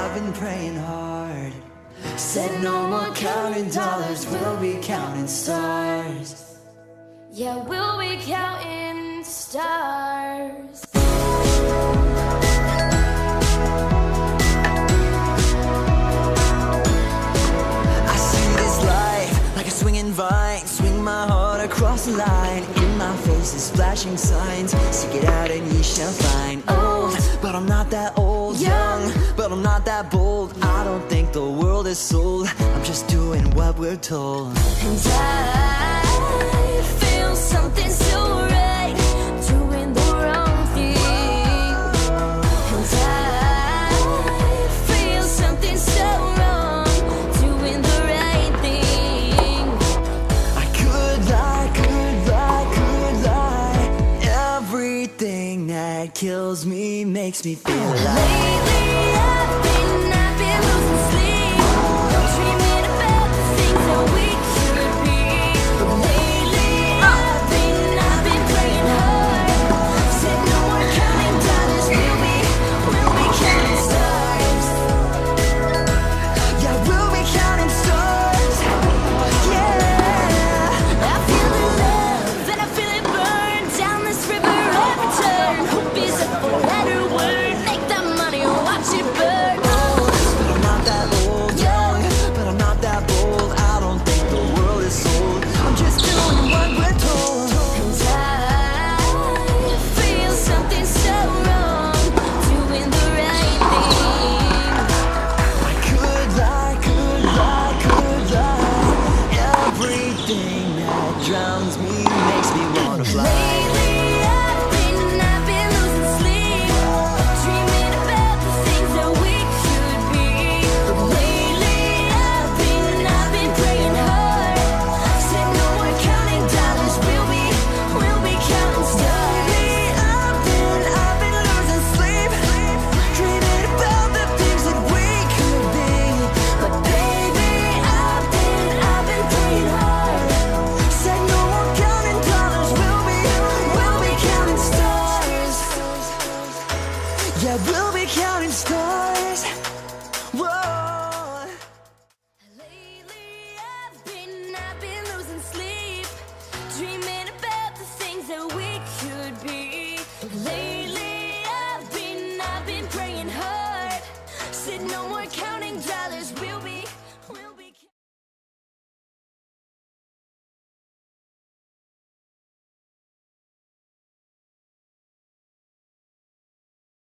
I've been praying hard. Said no more counting dollars, we'll be counting stars. Yeah, we'll be counting stars. I see this life like a swinging vine. Swing my heart across the line. In my face is flashing signs. Seek it out and ye shall find. Old, but I'm not that old. Young, but I'm not that bold. I don't think the world is sold. I'm just doing what we're told. And I feel something so right, doing the wrong thing. And I feel something so wrong, doing the right thing. I could lie, could lie, could lie. Everything that kills me makes me feel alive. Lately I've been losing sleep, dreaming about the things that we could be. Lately I've been praying hard. Said no more counting dollars, we'll be counting stars. Yeah, we'll be counting stars. Yeah, I feel the love and I feel it burn down this river every turn. Hope is a four-letter word. Make that money or watch it burn. but I'm not that old. Young, but I'm not that bold. I don't think the world is sold. I'm just doing what we're told. And I feel something so wrong, doing the right thing. I could lie, could lie, could lie. Everything that drowns me makes me wanna fly. Lately I've been losing sleep, dreaming about the things that we could be. Lately I've been praying hard. Said no more counting dollars, we'll be counting stars. I've been losing sleep, dreaming about the things that we could be. But baby, I've been praying hard. Said no more counting dollars, we'll be counting stars. Yeah, we'll be counting stars. Whoa. Lately I've been losing sleep, dreaming about the things that we could be. Lately I've been praying hard. Said no more counting dollars, we'll be